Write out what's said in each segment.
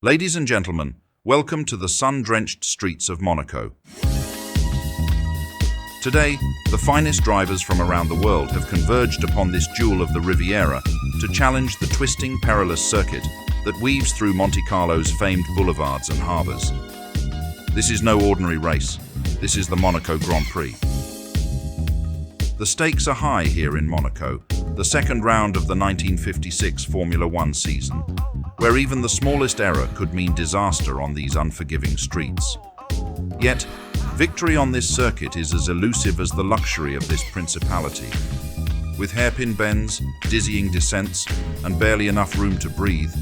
Ladies and gentlemen, welcome to the sun-drenched streets of Monaco. Today, the finest drivers from around the world have converged upon this jewel of the Riviera to challenge the twisting, perilous circuit that weaves through Monte Carlo's famed boulevards and harbors. This is no ordinary race. This is the Monaco Grand Prix. The stakes are high here in Monaco, the second round of the 1956 Formula One season, where even the smallest error could mean disaster on these unforgiving streets. Yet, victory on this circuit is as elusive as the luxury of this principality. With hairpin bends, dizzying descents, and barely enough room to breathe,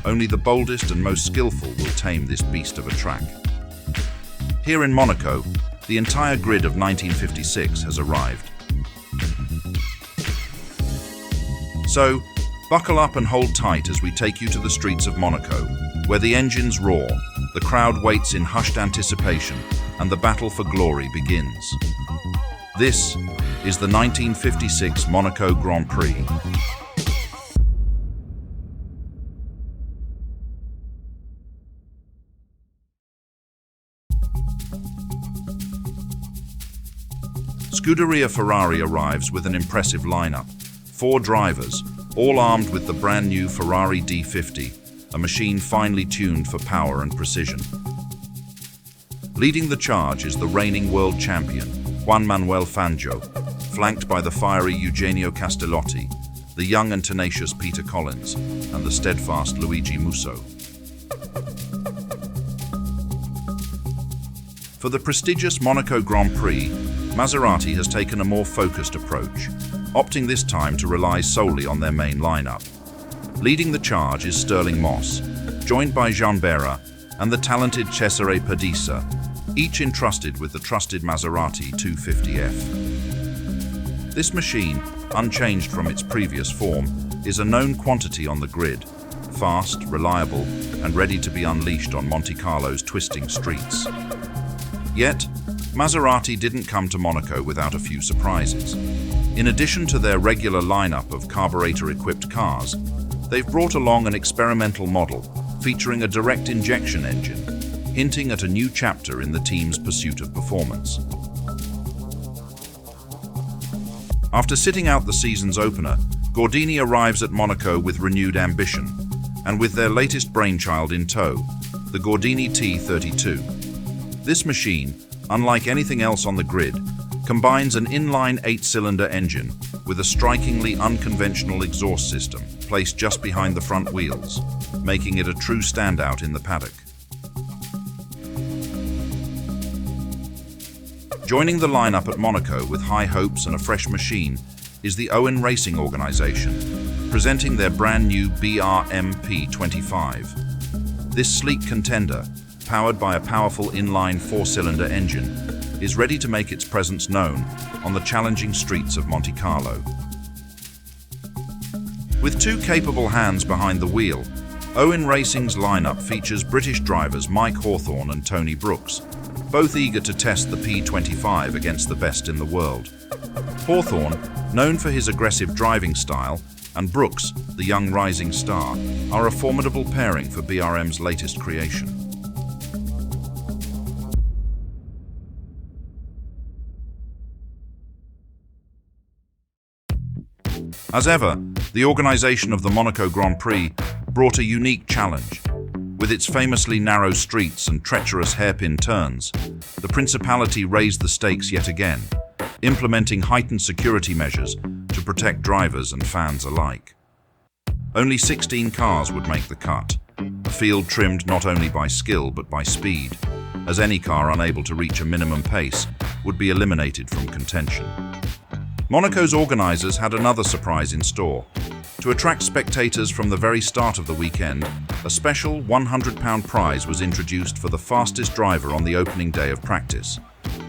only the boldest and most skillful will tame this beast of a track. Here in Monaco, the entire grid of 1956 has arrived. So, buckle up and hold tight as we take you to the streets of Monaco, where the engines roar, the crowd waits in hushed anticipation, and the battle for glory begins. This is the 1956 Monaco Grand Prix. Scuderia Ferrari arrives with an impressive lineup. 4 drivers, all armed with the brand new Ferrari D50, a machine finely tuned for power and precision. Leading the charge is the reigning world champion, Juan Manuel Fangio, flanked by the fiery Eugenio Castellotti, the young and tenacious Peter Collins, and the steadfast Luigi Musso. For the prestigious Monaco Grand Prix, Maserati has taken a more focused approach, opting this time to rely solely on their main lineup. Leading the charge is Sterling Moss, joined by Jean Bera and the talented Cesare Perdisa, each entrusted with the trusted Maserati 250F. This machine, unchanged from its previous form, is a known quantity on the grid, fast, reliable, and ready to be unleashed on Monte Carlo's twisting streets. Yet, Maserati didn't come to Monaco without a few surprises. In addition to their regular lineup of carburetor-equipped cars, they've brought along an experimental model featuring a direct injection engine, hinting at a new chapter in the team's pursuit of performance. After sitting out the season's opener, Gordini arrives at Monaco with renewed ambition, and with their latest brainchild in tow, the Gordini T32. This machine, unlike anything else on the grid, combines an inline 8-cylinder engine with a strikingly unconventional exhaust system placed just behind the front wheels, making it a true standout in the paddock. Joining the lineup at Monaco with high hopes and a fresh machine is the Owen Racing organization, presenting their brand new BRM P25. This sleek contender, powered by a powerful inline 4-cylinder engine, is ready to make its presence known on the challenging streets of Monte Carlo. With 2 capable hands behind the wheel, Owen Racing's lineup features British drivers Mike Hawthorn and Tony Brooks, both eager to test the P25 against the best in the world. Hawthorn, known for his aggressive driving style, and Brooks, the young rising star, are a formidable pairing for BRM's latest creation. As ever, the organization of the Monaco Grand Prix brought a unique challenge. With its famously narrow streets and treacherous hairpin turns, the Principality raised the stakes yet again, implementing heightened security measures to protect drivers and fans alike. Only 16 cars would make the cut, a field trimmed not only by skill but by speed, as any car unable to reach a minimum pace would be eliminated from contention. Monaco's organizers had another surprise in store. To attract spectators from the very start of the weekend, a special £100 prize was introduced for the fastest driver on the opening day of practice,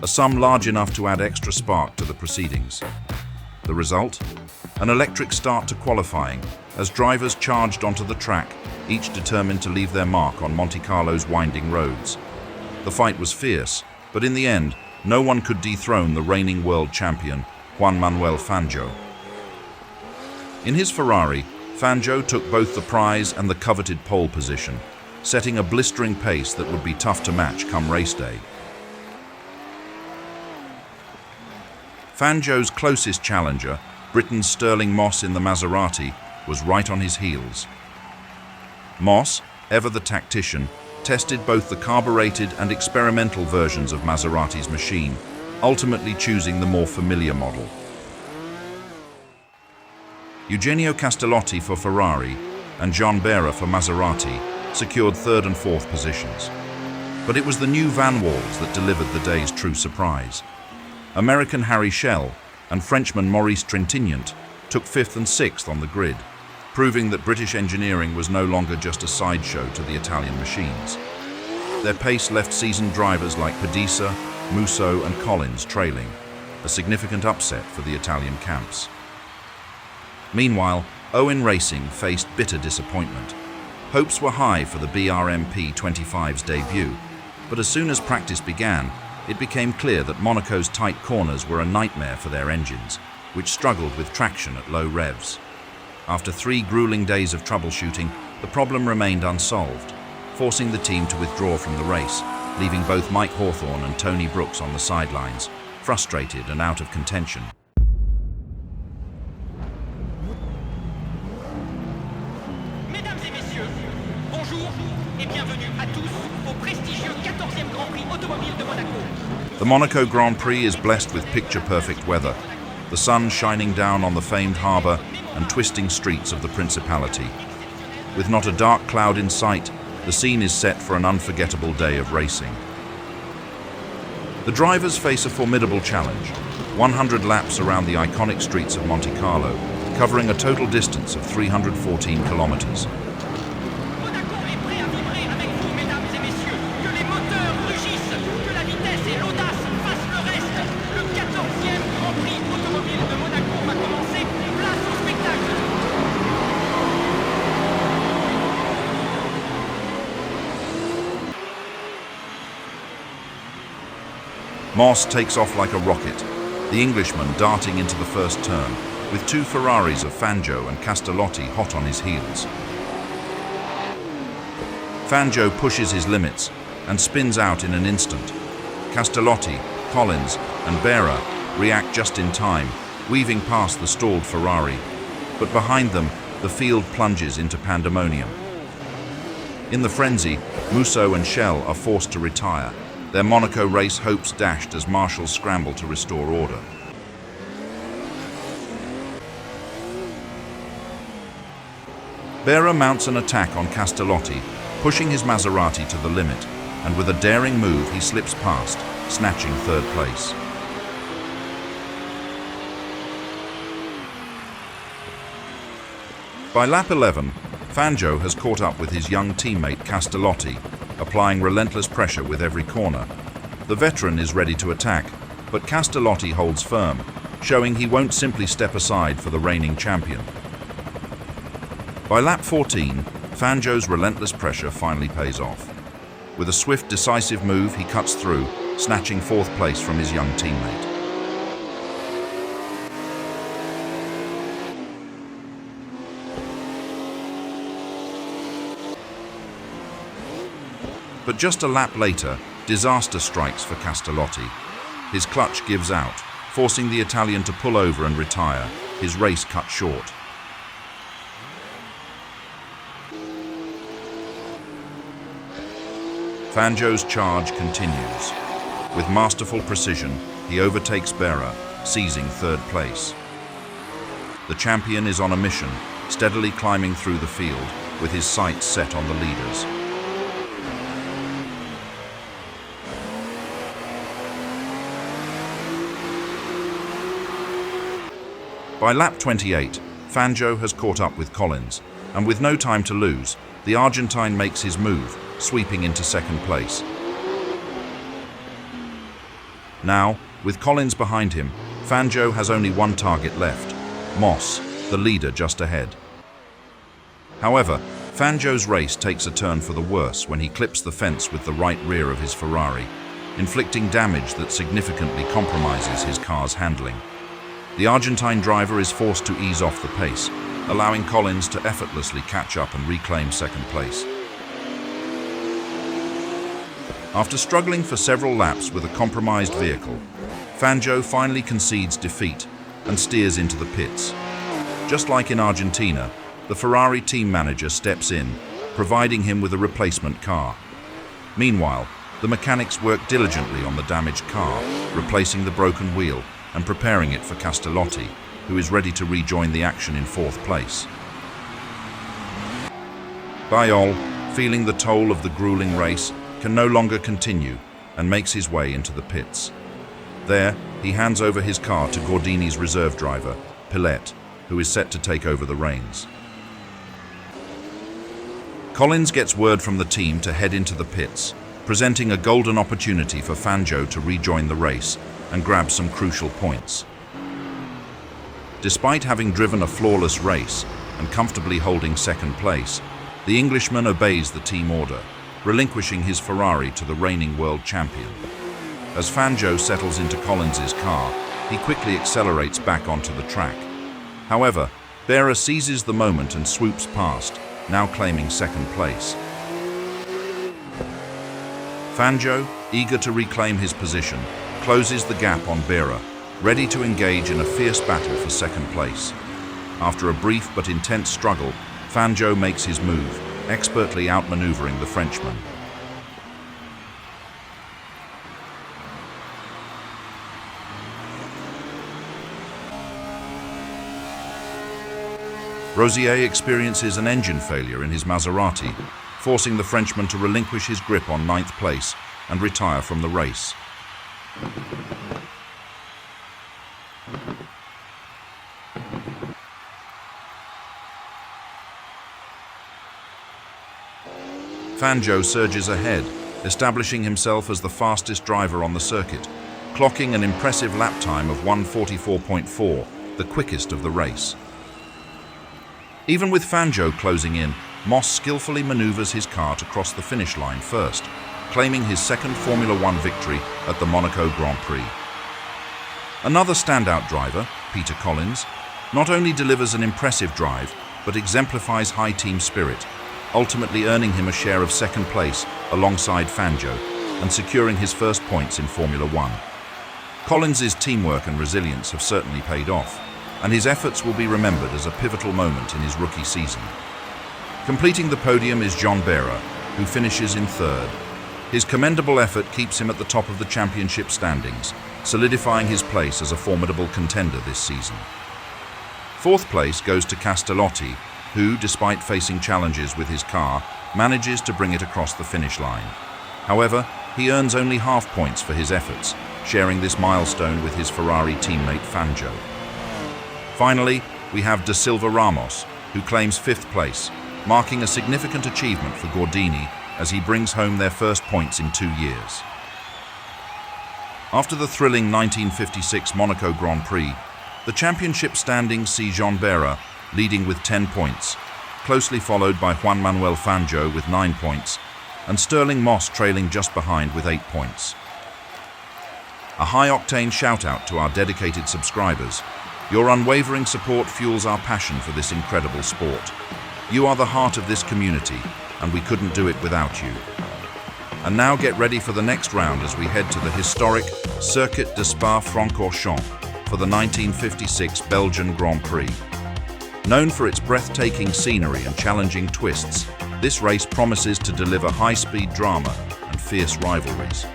a sum large enough to add extra spark to the proceedings. The result? An electric start to qualifying, as drivers charged onto the track, each determined to leave their mark on Monte Carlo's winding roads. The fight was fierce, but in the end, no one could dethrone the reigning world champion, Juan Manuel Fangio. In his Ferrari, Fangio took both the prize and the coveted pole position, setting a blistering pace that would be tough to match come race day. Fangio's closest challenger, Britain's Sterling Moss in the Maserati, was right on his heels. Moss, ever the tactician, tested both the carbureted and experimental versions of Maserati's machine, ultimately choosing the more familiar model. Eugenio Castellotti for Ferrari and John Behra for Maserati secured third and fourth positions. But it was the new Van Walls that delivered the day's true surprise. American Harry Schell and Frenchman Maurice Trintignant took fifth and sixth on the grid, proving that British engineering was no longer just a sideshow to the Italian machines. Their pace left seasoned drivers like Pedisa, Musso and Collins trailing, a significant upset for the Italian camps. Meanwhile, Owen Racing faced bitter disappointment. Hopes were high for the BRM P25's debut, but as soon as practice began, it became clear that Monaco's tight corners were a nightmare for their engines, which struggled with traction at low revs. After 3 grueling days of troubleshooting, the problem remained unsolved, forcing the team to withdraw from the race, leaving both Mike Hawthorne and Tony Brooks on the sidelines, frustrated and out of contention. Mesdames et messieurs, bonjour et bienvenue à tous au prestigieux 14e Grand Prix automobile de Monaco. The Monaco Grand Prix is blessed with picture-perfect weather, the sun shining down on the famed harbour and twisting streets of the Principality. With not a dark cloud in sight, the scene is set for an unforgettable day of racing. The drivers face a formidable challenge, 100 laps around the iconic streets of Monte Carlo, covering a total distance of 314 kilometers. Monaco est prêt à vibrer avec vous, mesdames et messieurs. Que les moteurs rugissent, que la vitesse et l'audace fassent le reste. Le 14e Grand Prix automobile de Monaco va commencer. Place au spectacle. Moss takes off like a rocket, the Englishman darting into the first turn, with 2 Ferraris of Fangio and Castellotti hot on his heels. Fangio pushes his limits and spins out in an instant. Castellotti, Collins and Behra react just in time, weaving past the stalled Ferrari, but behind them the field plunges into pandemonium. In the frenzy, Musso and Schell are forced to retire, their Monaco race hopes dashed as marshals scramble to restore order. Behra mounts an attack on Castellotti, pushing his Maserati to the limit, and with a daring move he slips past, snatching third place. By lap 11, Fangio has caught up with his young teammate Castellotti, applying relentless pressure with every corner. The veteran is ready to attack, but Castellotti holds firm, showing he won't simply step aside for the reigning champion. By lap 14, Fangio's relentless pressure finally pays off. With a swift, decisive move, he cuts through, snatching fourth place from his young teammate. But just a lap later, disaster strikes for Castellotti. His clutch gives out, forcing the Italian to pull over and retire, his race cut short. Fangio's charge continues. With masterful precision, he overtakes Behra, seizing third place. The champion is on a mission, steadily climbing through the field, with his sights set on the leaders. By lap 28, Fangio has caught up with Collins, and with no time to lose, the Argentine makes his move, sweeping into second place. Now, with Collins behind him, Fangio has only one target left, Moss, the leader just ahead. However, Fangio's race takes a turn for the worse when he clips the fence with the right rear of his Ferrari, inflicting damage that significantly compromises his car's handling. The Argentine driver is forced to ease off the pace, allowing Collins to effortlessly catch up and reclaim second place. After struggling for several laps with a compromised vehicle, Fangio finally concedes defeat and steers into the pits. Just like in Argentina, the Ferrari team manager steps in, providing him with a replacement car. Meanwhile, the mechanics work diligently on the damaged car, replacing the broken wheel and preparing it for Castellotti, who is ready to rejoin the action in fourth place. Bayol, feeling the toll of the grueling race, can no longer continue and makes his way into the pits. There, he hands over his car to Gordini's reserve driver, Pilet, who is set to take over the reins. Collins gets word from the team to head into the pits, presenting a golden opportunity for Fangio to rejoin the race and grab some crucial points. Despite having driven a flawless race and comfortably holding second place, the Englishman obeys the team order, relinquishing his Ferrari to the reigning world champion. As Fangio settles into Collins's car, he quickly accelerates back onto the track. However, Berra seizes the moment and swoops past, now claiming second place. Fangio, eager to reclaim his position, closes the gap on Berra, ready to engage in a fierce battle for second place. After a brief but intense struggle, Fangio makes his move, expertly outmaneuvering the Frenchman. Rosier experiences an engine failure in his Maserati, forcing the Frenchman to relinquish his grip on ninth place and retire from the race. Fangio surges ahead, establishing himself as the fastest driver on the circuit, clocking an impressive lap time of 1:44.4, the quickest of the race. Even with Fangio closing in, Moss skillfully maneuvers his car to cross the finish line first, claiming his second Formula One victory at the Monaco Grand Prix. Another standout driver, Peter Collins, not only delivers an impressive drive, but exemplifies high team spirit, ultimately earning him a share of second place alongside Fangio and securing his first points in Formula One. Collins's teamwork and resilience have certainly paid off, and his efforts will be remembered as a pivotal moment in his rookie season. Completing the podium is John Berra, who finishes in third. His commendable effort keeps him at the top of the championship standings, solidifying his place as a formidable contender this season. Fourth place goes to Castellotti, who, despite facing challenges with his car, manages to bring it across the finish line. However, he earns only half points for his efforts, sharing this milestone with his Ferrari teammate Fangio. Finally, we have Da Silva Ramos, who claims fifth place, marking a significant achievement for Gordini as he brings home their first points in 2 years. After the thrilling 1956 Monaco Grand Prix, the championship standings see Jean Berra leading with 10 points, closely followed by Juan Manuel Fangio with 9 points, and Sterling Moss trailing just behind with 8 points. A high-octane shout-out to our dedicated subscribers. Your unwavering support fuels our passion for this incredible sport. You are the heart of this community, and we couldn't do it without you. And now get ready for the next round as we head to the historic Circuit de Spa-Francorchamps for the 1956 Belgian Grand Prix. Known for its breathtaking scenery and challenging twists, this race promises to deliver high-speed drama and fierce rivalries.